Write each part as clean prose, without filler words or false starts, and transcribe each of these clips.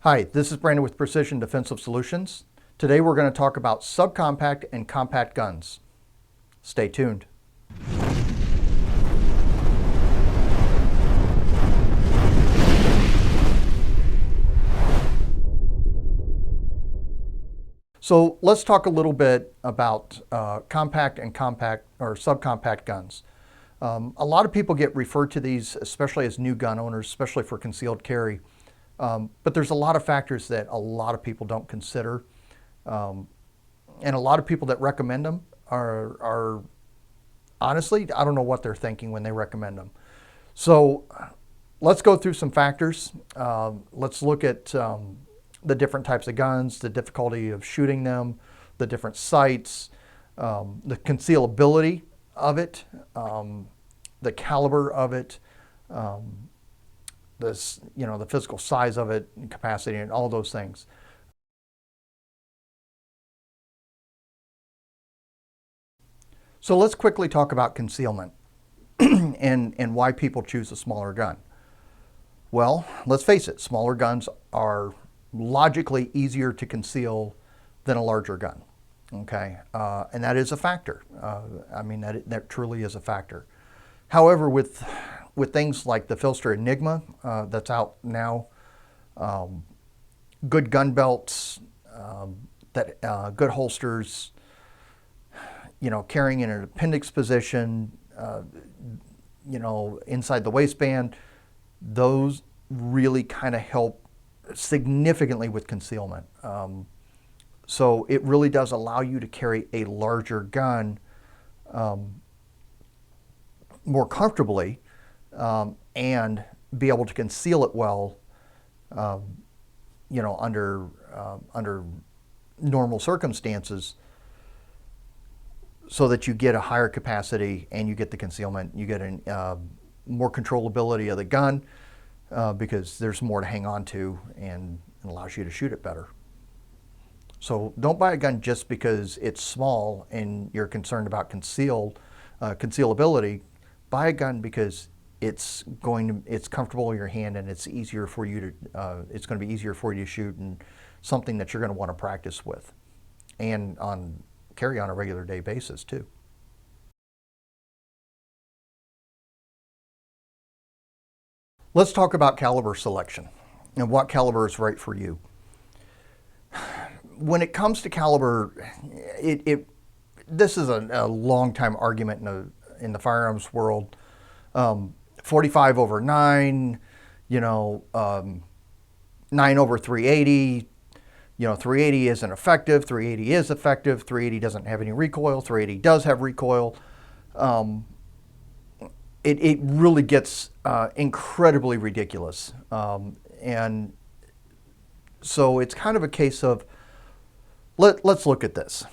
Hi, this is Brandon with Precision Defensive Solutions. Today we're going to talk about subcompact and compact guns. Stay tuned. So let's talk a little bit about compact and compact or subcompact guns. A lot of people get referred to these, especially as new gun owners, especially for concealed carry. But there's a lot of factors that a lot of people don't consider. And a lot of people that recommend them are honestly, I don't know what they're thinking when they recommend them. So let's go through some factors. Let's look at the different types of guns, the difficulty of shooting them, the different sights, the concealability of it, the caliber of it, the physical size of it, and capacity, and all those things. So let's quickly talk about concealment and why people choose a smaller gun. Well, let's face it, smaller guns are logically easier to conceal than a larger gun. Okay, and that is a factor. That truly is a factor. However, with things like the Filster Enigma that's out now, good gun belts, good holsters, carrying in an appendix position, inside the waistband, those really kind of help significantly with concealment. So it really does allow you to carry a larger gun more comfortably and be able to conceal it well, under normal circumstances, so that you get a higher capacity and you get the concealment, you get more controllability of the gun because there's more to hang on to and allows you to shoot it better. So don't buy a gun just because it's small and you're concerned about concealability. Buy a gun because it's comfortable in your hand and it's easier for you to it's going to be easier for you to shoot, and something that you're going to want to practice with and carry on a regular day basis too. Let's talk about caliber selection and what caliber is right for you. When it comes to caliber, this is a long time argument in the firearms world. 45 over 9, 9 over 380. 380 isn't effective, 380 is effective, 380 doesn't have any recoil, 380 does have recoil. It really gets incredibly ridiculous. And so it's kind of a case of, let's look at this.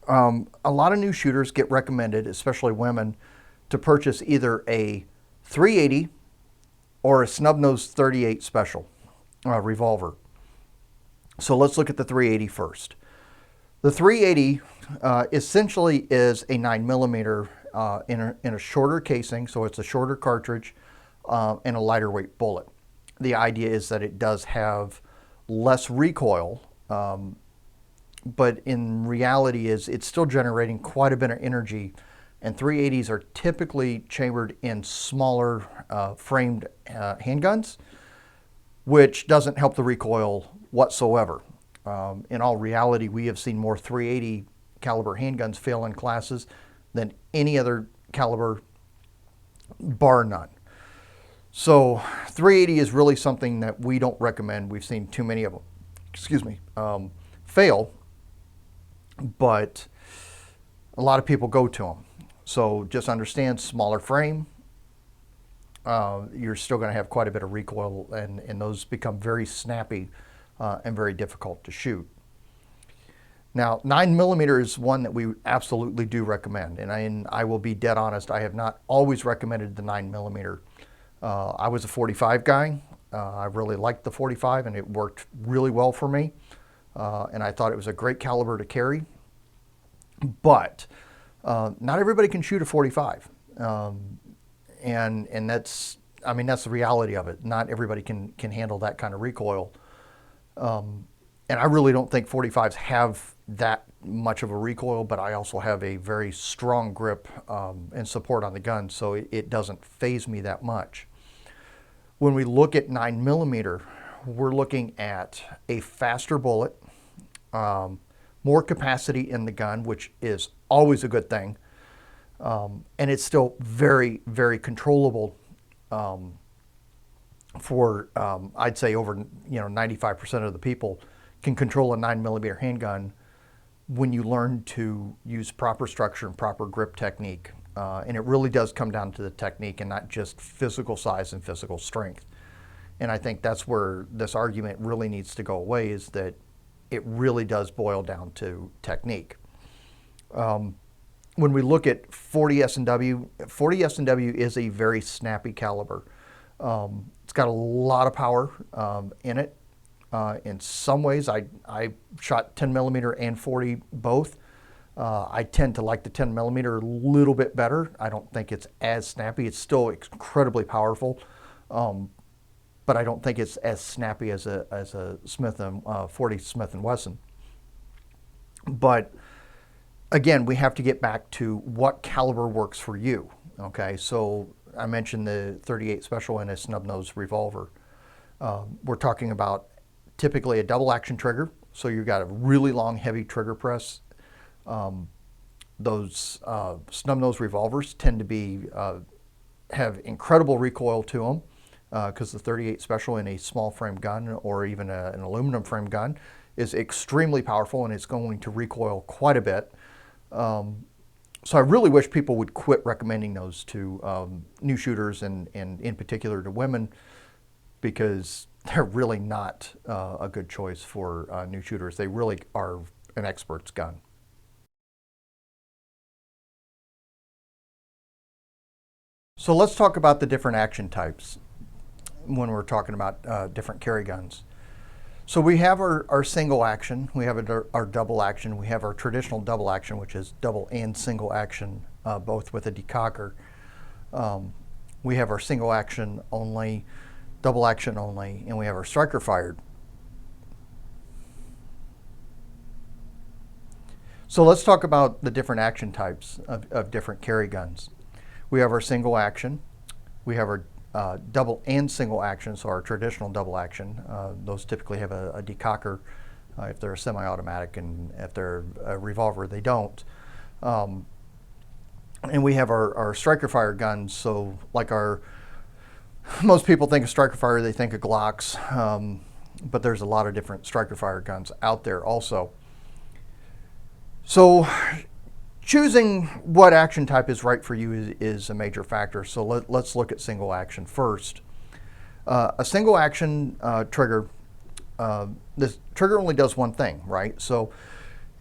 A lot of new shooters get recommended, especially women, to purchase either a 380 or a snub-nosed 38 special revolver. So let's look at the 380 first. The 380 essentially is a 9mm in a shorter casing, so it's a shorter cartridge and a lighter weight bullet. The idea is that it does have less recoil, but in reality it's still generating quite a bit of energy, and 380s are typically chambered in smaller framed handguns, which doesn't help the recoil whatsoever. In all reality, we have seen more 380 caliber handguns fail in classes than any other caliber, bar none. So 380 is really something that we don't recommend. We've seen too many of them, fail, but a lot of people go to them. So just understand, smaller frame, you're still going to have quite a bit of recoil, and those become very snappy and very difficult to shoot. Now, 9mm is one that we absolutely do recommend, and I will be dead honest, I have not always recommended the 9mm. I was a 45 guy. I really liked the 45, and it worked really well for me, and I thought it was a great caliber to carry. But not everybody can shoot a 45, and that's the reality of it. Not everybody can handle that kind of recoil. And I really don't think 45s have that much of a recoil, but I also have a very strong grip and support on the gun, so it doesn't faze me that much. When we look at 9mm, we're looking at a faster bullet, more capacity in the gun, which is always a good thing, and it's still very, very controllable for I'd say over 95% of the people can control a 9mm handgun when you learn to use proper structure and proper grip technique. And it really does come down to the technique and not just physical size and physical strength. And I think that's where this argument really needs to go away, is that it really does boil down to technique. When we look at 40 S&W, 40 S&W is a very snappy caliber. It's got a lot of power in it. In some ways, I shot 10mm and 40 both. I tend to like the 10mm a little bit better. I don't think it's as snappy. It's still incredibly powerful, but I don't think it's as snappy as a Smith and 40 Smith and Wesson. But again, we have to get back to what caliber works for you. Okay, so I mentioned the 38 Special and a snub nose revolver. We're talking about typically a double action trigger, so you've got a really long, heavy trigger press. Those snub nose revolvers tend to be have incredible recoil to them, because the 38 Special in a small frame gun or even an aluminum frame gun is extremely powerful, and it's going to recoil quite a bit. So I really wish people would quit recommending those to new shooters and in particular to women, because they're really not a good choice for new shooters. They really are an expert's gun. So let's talk about the different action types when we're talking about different carry guns. So we have our single action, we have our double action, we have our traditional double action, which is double and single action, both with a decocker. We have our single action only, double action only, and we have our striker fired. So let's talk about the different action types of different carry guns. We have our single action, we have our double and single action, so our traditional double action. Those typically have a decocker if they're a semi-automatic, and if they're a revolver, they don't. And we have our striker fire guns, so like most people think of striker fire, they think of Glocks, but there's a lot of different striker fire guns out there also. So choosing what action type is right for you is a major factor. So let's look at single action first. A single action trigger, this trigger only does one thing, right? So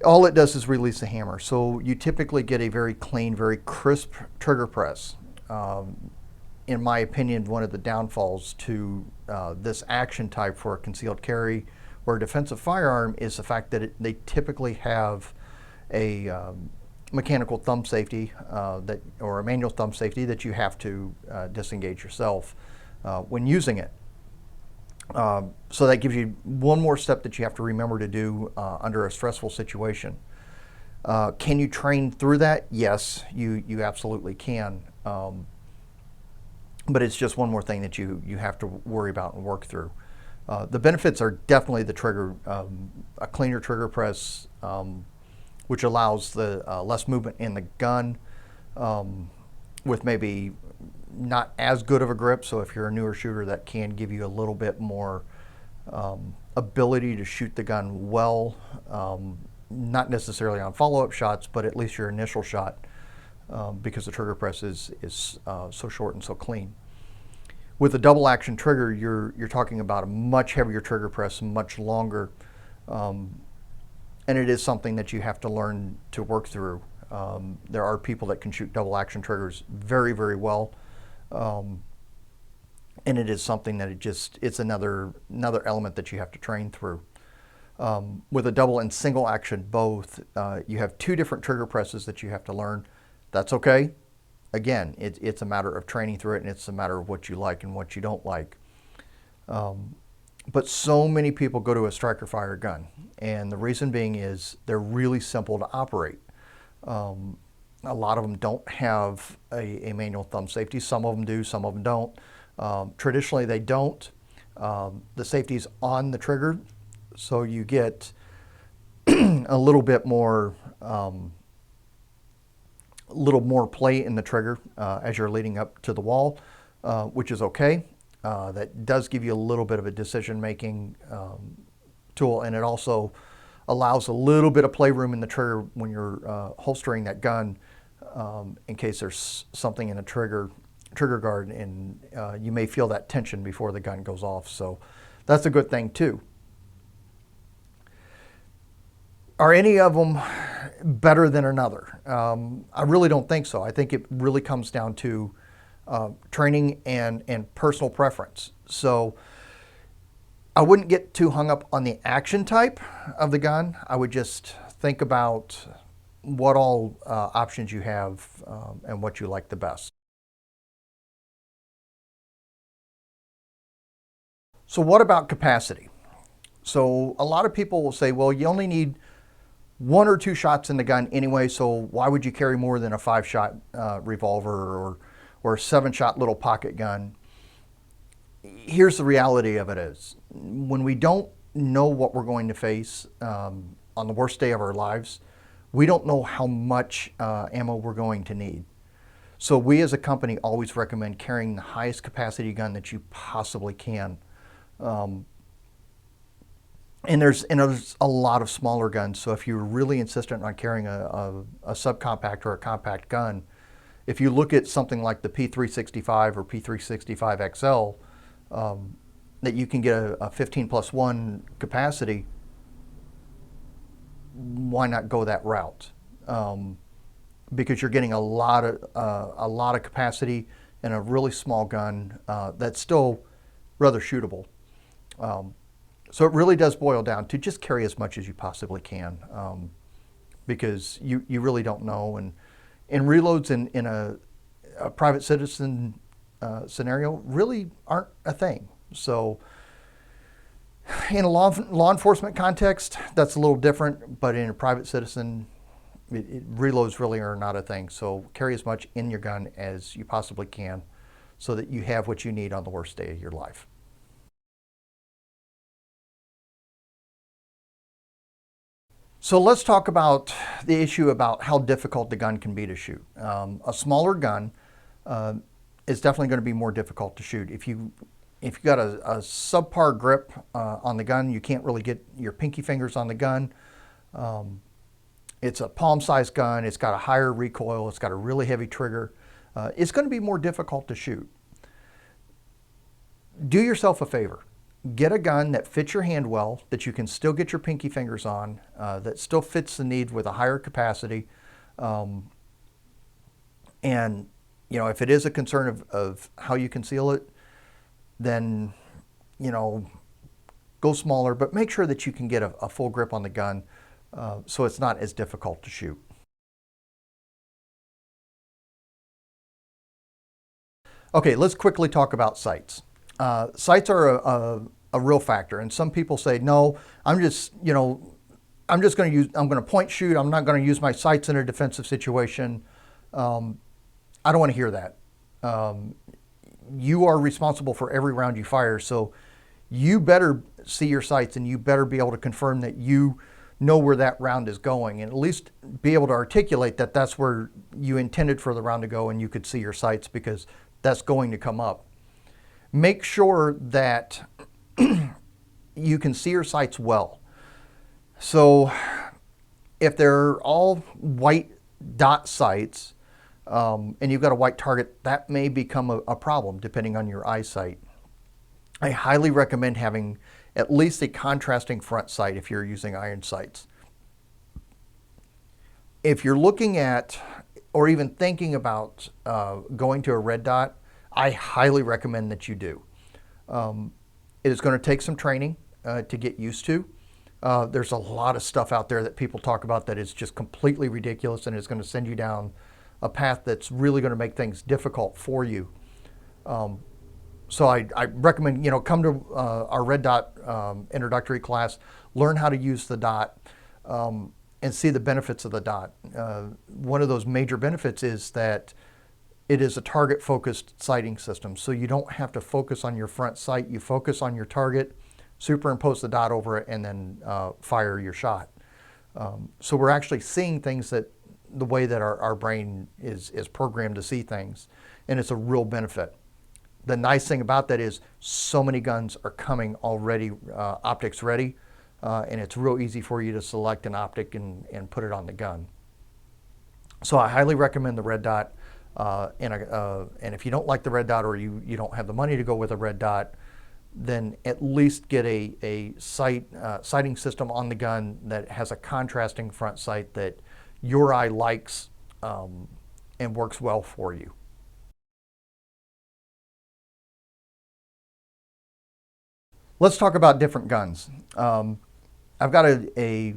all it does is release the hammer. So you typically get a very clean, very crisp trigger press. In my opinion, one of the downfalls to this action type for a concealed carry or a defensive firearm is the fact that they typically have a mechanical thumb safety or a manual thumb safety that you have to disengage yourself when using it. So that gives you one more step that you have to remember to do under a stressful situation. Can you train through that? Yes, you absolutely can. But it's just one more thing that you have to worry about and work through. The benefits are definitely the trigger, a cleaner trigger press, which allows the less movement in the gun, with maybe not as good of a grip. So if you're a newer shooter, that can give you a little bit more ability to shoot the gun well, not necessarily on follow-up shots, but at least your initial shot, because the trigger press is so short and so clean. With a double action trigger, you're talking about a much heavier trigger press, much longer, and it is something that you have to learn to work through. There are people that can shoot double action triggers very, very well, and it is something that it's another element that you have to train through. With a double and single action both, you have two different trigger presses that you have to learn. That's okay. Again, it's a matter of training through it, and it's a matter of what you like and what you don't like. But so many people go to a striker fire gun, and the reason being is they're really simple to operate. Um, a lot of them don't have a manual thumb safety. Some of them do, some of them don't. Traditionally, they don't. The safety's on the trigger, so you get a little more play in the trigger as you're leading up to the wall, which is okay. That does give you a little bit of a decision-making tool, and it also allows a little bit of playroom in the trigger when you're holstering that gun, in case there's something in the trigger guard, and you may feel that tension before the gun goes off. So that's a good thing too. Are any of them better than another? I really don't think so. I think it really comes down to training and personal preference. So I wouldn't get too hung up on the action type of the gun. I would just think about what all options you have and what you like the best. So what about capacity? So a lot of people will say, well, you only need 1 or 2 shots in the gun anyway, so why would you carry more than a 5-shot revolver or a 7-shot little pocket gun? Here's the reality of it is, when we don't know what we're going to face on the worst day of our lives, we don't know how much ammo we're going to need. So we as a company always recommend carrying the highest capacity gun that you possibly can. And there's a lot of smaller guns, so if you're really insistent on carrying a subcompact or a compact gun, if you look at something like the P365 or P365 XL, that you can get a 15+1 capacity, why not go that route? Because you're getting a lot of capacity in a really small gun that's still rather shootable. So it really does boil down to just carry as much as you possibly can, because you really don't know. And reloads in a private citizen scenario really aren't a thing. So in a law enforcement context, that's a little different, but in a private citizen, reloads really are not a thing. So carry as much in your gun as you possibly can so that you have what you need on the worst day of your life. So let's talk about the issue about how difficult the gun can be to shoot. A smaller gun is definitely going to be more difficult to shoot. If you got a subpar grip on the gun, you can't really get your pinky fingers on the gun. It's a palm-sized gun. It's got a higher recoil. It's got a really heavy trigger. It's going to be more difficult to shoot. Do yourself a favor. Get a gun that fits your hand well, that you can still get your pinky fingers on, that still fits the need with a higher capacity. And, you know, if it is a concern of how you conceal it, then, you know, go smaller, but make sure that you can get a full grip on the gun so it's not as difficult to shoot. Okay, let's quickly talk about sights. Sights are a real factor, and some people say, no, I'm just going to point shoot. I'm not going to use my sights in a defensive situation. I don't want to hear that. You are responsible for every round you fire, so you better see your sights, and you better be able to confirm that you know where that round is going, and at least be able to articulate that that's where you intended for the round to go, and you could see your sights, because that's going to come up. Make sure that you can see your sights well. So if they're all white dot sights and you've got a white target, that may become a problem depending on your eyesight. I highly recommend having at least a contrasting front sight if you're using iron sights. If you're looking at or even thinking about going to a red dot, I highly recommend that you do. It is going to take some training to get used to. There's a lot of stuff out there that people talk about that is just completely ridiculous, and is going to send you down a path that's really going to make things difficult for you. So I recommend, come to our red dot introductory class, learn how to use the dot, and see the benefits of the dot. One of those major benefits is that it is a target-focused sighting system. So you don't have to focus on your front sight. You focus on your target, superimpose the dot over it, and then fire your shot. So we're actually seeing things that the way that our brain is programmed to see things, and it's a real benefit. The nice thing about that is so many guns are coming already optics ready, and it's real easy for you to select an optic and put it on the gun. So I highly recommend the red dot. And if you don't like the red dot, or you don't have the money to go with a red dot, then at least get a sighting system on the gun that has a contrasting front sight that your eye likes and works well for you. Let's talk about different guns. I've got a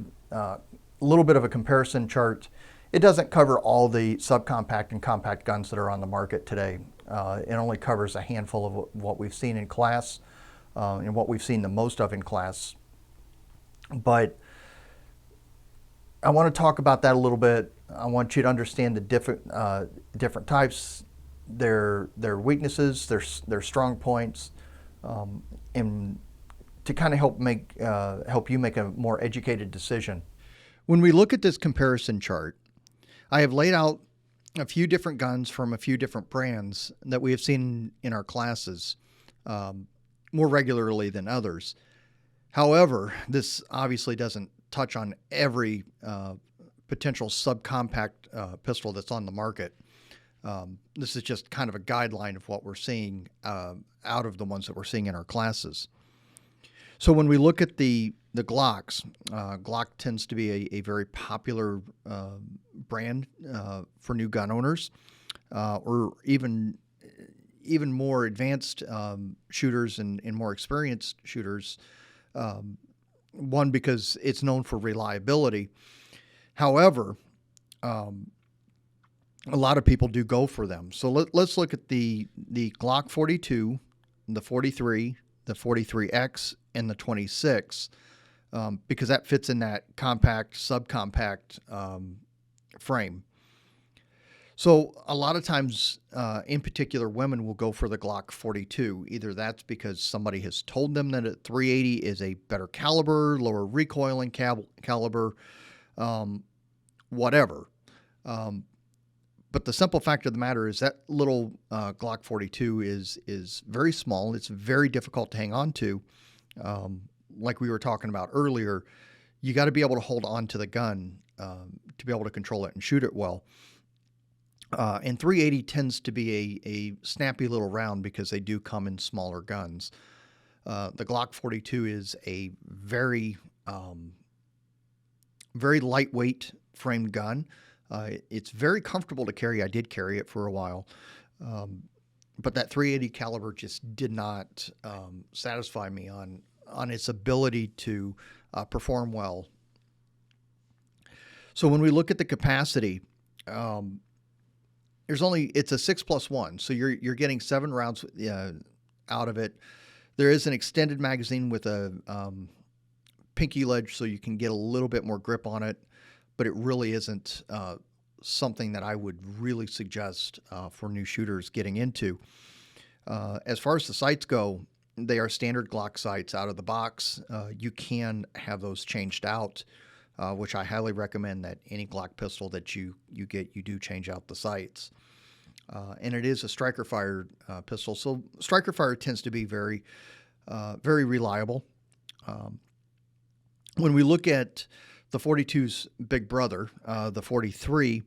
little bit of a comparison chart. It doesn't cover all the subcompact and compact guns that are on the market today. It only covers a handful of what we've seen in class and what we've seen the most of in class. But I want to talk about that a little bit. I want you to understand the different types, their weaknesses, their strong points, and to kind of help you make a more educated decision. When we look at this comparison chart, I have laid out a few different guns from a few different brands that we have seen in our classes more regularly than others. However, this obviously doesn't touch on every potential subcompact pistol that's on the market. This is just kind of a guideline of what we're seeing out of the ones that we're seeing in our classes. So when we look at the Glocks, Glock tends to be a very popular brand for new gun owners, or even more advanced shooters and more experienced shooters. One, because it's known for reliability. However, a lot of people do go for them. So let's look at the Glock 42, the 43, the 43X, and the 26, because that fits in that compact, subcompact frame. So a lot of times, in particular, women will go for the Glock 42. Either that's because somebody has told them that a 380 is a better caliber, lower recoiling caliber, whatever. But the simple fact of the matter is that little Glock 42 is very small. It's very difficult to hang on to. Like we were talking about earlier, you got to be able to hold on to the gun to be able to control it and shoot it well. And 380 tends to be a snappy little round because they do come in smaller guns. The Glock 42 is a very lightweight framed gun. It's very comfortable to carry. I did carry it for a while. But that 380 caliber just did not satisfy me on its ability to perform well. So when we look at the capacity, it's a 6+1, so you're getting 7 rounds out of it. There is an extended magazine with a pinky ledge, so you can get a little bit more grip on it, but it really isn't something that I would really suggest for new shooters getting into. As far as the sights go, they are standard Glock sights out of the box. You can have those changed out, which I highly recommend that any Glock pistol that you get, you do change out the sights. And it is a striker fired pistol, so striker fire tends to be very reliable. When we look at the 42's big brother, the 43,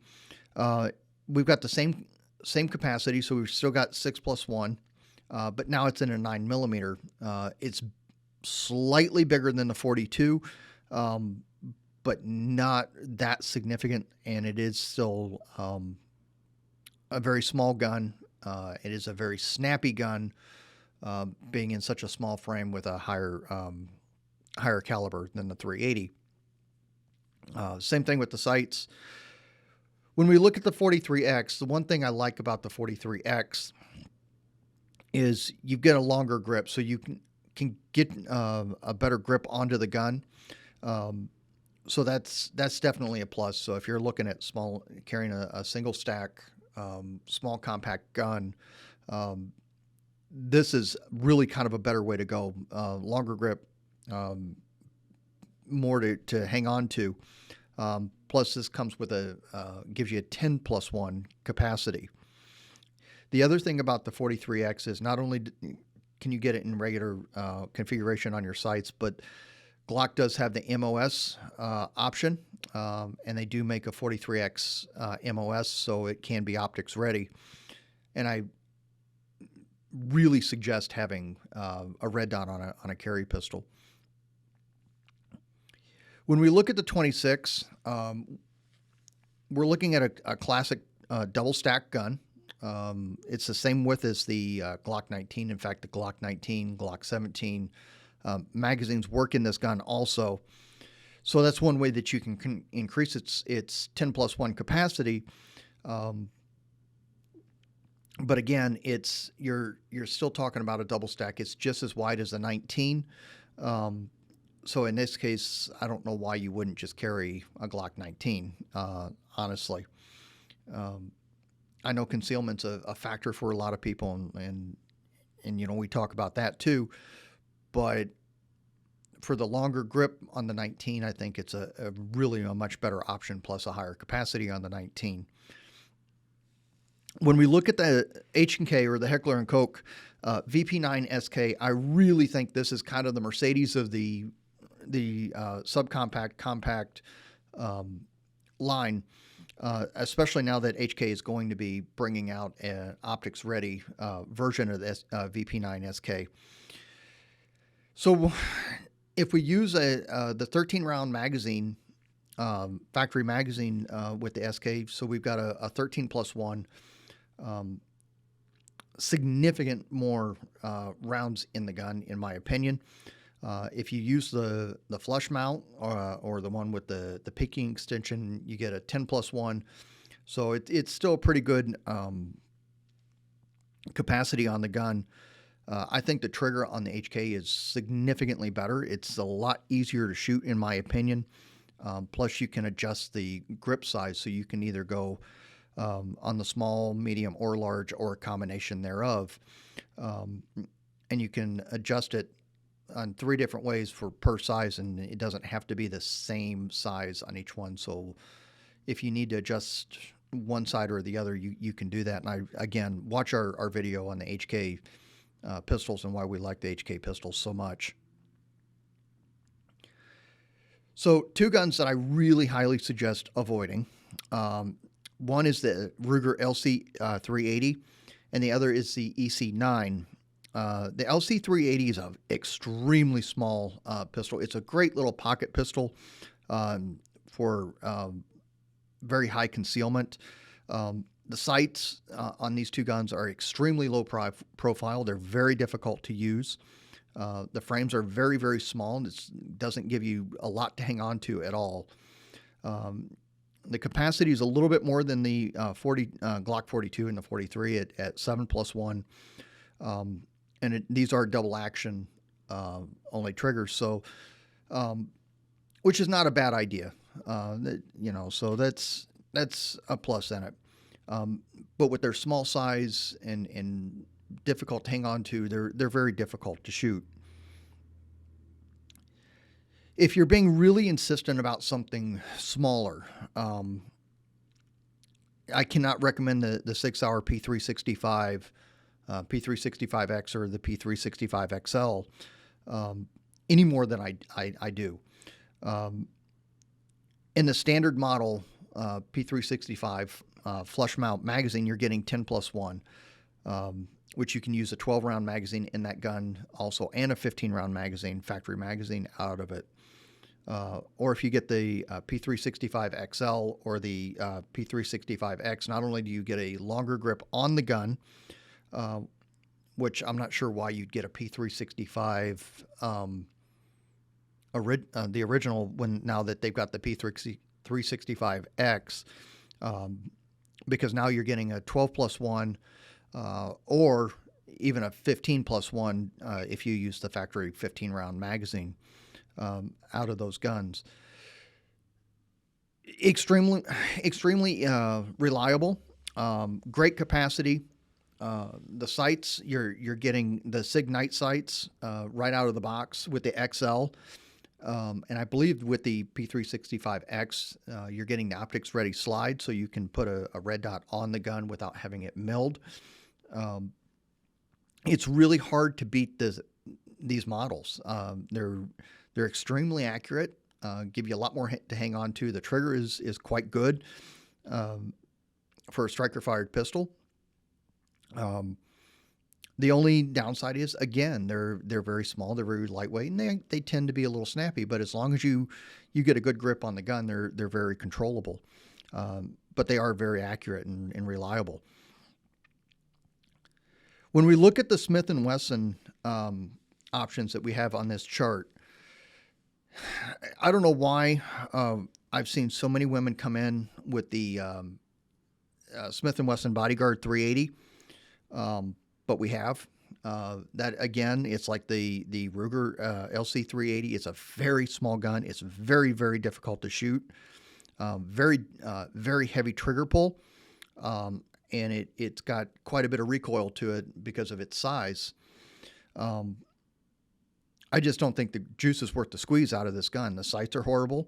we've got the same capacity, so we've still got 6+1, but now it's in a 9mm. It's slightly bigger than the 42, but not that significant, and it is still a very small gun. It is a very snappy gun, being in such a small frame with a higher caliber than the 380. Same thing with the sights. When we look at the 43X, the one thing I like about the 43X is you get a longer grip, so you can get a better grip onto the gun. So that's definitely a plus. So if you're looking at carrying a single stack, small compact gun, this is really kind of a better way to go. Longer grip, more to hang on to. Plus, this comes with gives you a 10+1 capacity. The other thing about the 43X is not only can you get it in regular configuration on your sights, but Glock does have the MOS option, and they do make a 43X MOS, so it can be optics ready. And I really suggest having a red dot on a carry pistol. When we look at the 26, we're looking at a classic double stack gun. It's the same width as the Glock 19. In fact, the Glock 19, Glock 17 magazines work in this gun also. So that's one way that you can increase its 10+1 capacity. But again, you're still talking about a double stack. It's just as wide as a 19. So in this case, I don't know why you wouldn't just carry a Glock 19, honestly. I know concealment's a factor for a lot of people, and we talk about that too. But for the longer grip on the 19, I think it's really a much better option, plus a higher capacity on the 19. When we look at the H&K or the Heckler & Koch VP9 SK, I really think this is kind of the Mercedes of the subcompact, compact line, especially now that HK is going to be bringing out an optics-ready version of this VP9 SK. So if we use the 13-round magazine, factory magazine with the SK, so we've got a 13+1, significant more rounds in the gun, in my opinion. If you use the flush mount or the one with the picking extension, you get a 10+1. So it's still a pretty good capacity on the gun. I think the trigger on the HK is significantly better. It's a lot easier to shoot, in my opinion. Plus, you can adjust the grip size, so you can either go on the small, medium, or large, or a combination thereof. And you can adjust it on 3 different ways per size, and it doesn't have to be the same size on each one. So if you need to adjust one side or the other, you can do that. And again, watch our video on the HK pistols and why we like the HK pistols so much. So 2 guns that I really highly suggest avoiding. One is the Ruger LC 380, and the other is the EC9. The LC 380 is an extremely small pistol. It's a great little pocket pistol for very high concealment. The sights on these 2 guns are extremely low profile. They're very difficult to use. The frames are very, very small. It doesn't give you a lot to hang on to at all. The capacity is a little bit more than the Glock 42 and the 43 at 7+1. These are double action only triggers, so which is not a bad idea. So that's a plus in it. But with their small size and difficult to hang on to, they're very difficult to shoot. If you're being really insistent about something smaller, I cannot recommend the 6-hour P365, P365X or the P365XL any more than I do. In the standard model P365 flush mount magazine, you're getting 10+1, which you can use a 12-round magazine in that gun also, and a 15-round magazine, factory magazine, out of it. Or if you get the P365XL or the P365X, not only do you get a longer grip on the gun, which I'm not sure why you'd get a P365 the original now that they've got the P365X, because now you're getting a 12+1, or even a 15+1 if you use the factory 15-round magazine out of those guns. Extremely reliable, great capacity. The sights, you're getting the SIG night sights right out of the box with the XL. And I believe with the P365X, you're getting the optics ready slide, so you can put a red dot on the gun without having it milled. It's really hard to beat these models. They're extremely accurate, give you a lot more to hang on to. The trigger is quite good for a striker-fired pistol. The only downside is, again, they're very small, they're very lightweight, and they tend to be a little snappy. But as long as you get a good grip on the gun, they're very controllable. But they are very accurate and reliable. When we look at the Smith & Wesson options that we have on this chart, I don't know why I've seen so many women come in with the Smith & Wesson Bodyguard 380. But we have that again. It's like the Ruger LC 380. It's a very small gun. It's very, very difficult to shoot. Very heavy trigger pull, and it's got quite a bit of recoil to it because of its size. I just don't think the juice is worth the squeeze out of this gun. The sights are horrible.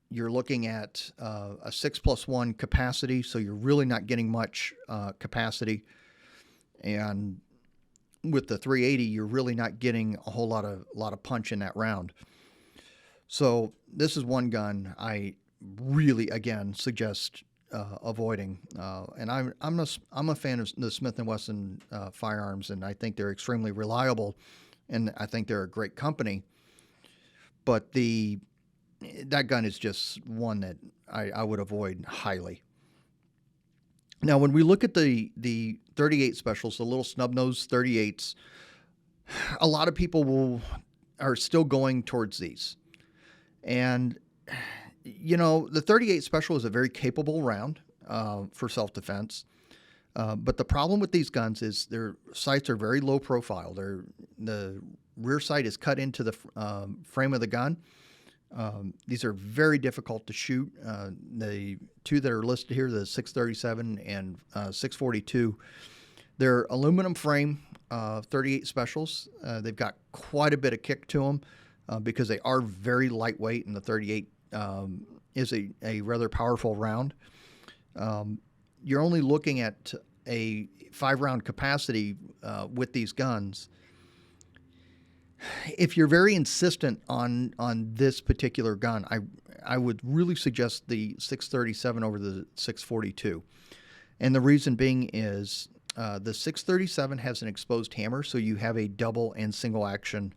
You're looking at a 6+1 capacity, so you're really not getting much capacity. And with the 380, you're really not getting a whole lot of punch in that round. So this is one gun I really, again, suggest avoiding. And I'm a fan of the Smith & Wesson firearms, and I think they're extremely reliable, and I think they're a great company. But that gun is just one that I would avoid highly. Now, when we look at the 38 specials, the little snub-nosed 38s, a lot of people are still going towards these. And, you know, the 38 special is a very capable round for self-defense. But the problem with these guns is their sights are very low profile. The rear sight is cut into the frame of the gun. These are very difficult to shoot. The two that are listed here, the 637 and 642, they're aluminum frame 38 specials. They've got quite a bit of kick to them because they are very lightweight, and the 38 is a rather powerful round. You're only looking at a 5-round capacity with these guns. If you're very insistent on this particular gun, I would really suggest the 637 over the 642. And the reason being is the 637 has an exposed hammer, so you have a double and single action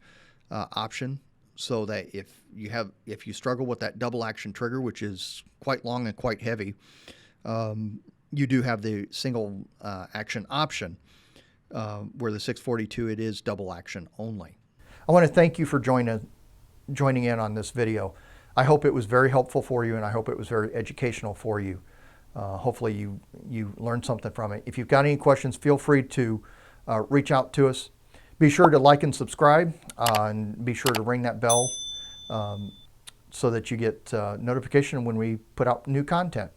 option, so that if you struggle with that double action trigger, which is quite long and quite heavy, you do have the single action option, where the 642, it is double action only. I want to thank you for joining in on this video. I hope it was very helpful for you, and I hope it was very educational for you. Hopefully you learned something from it. If you've got any questions, feel free to reach out to us. Be sure to like and subscribe, and be sure to ring that bell so that you get notification when we put out new content.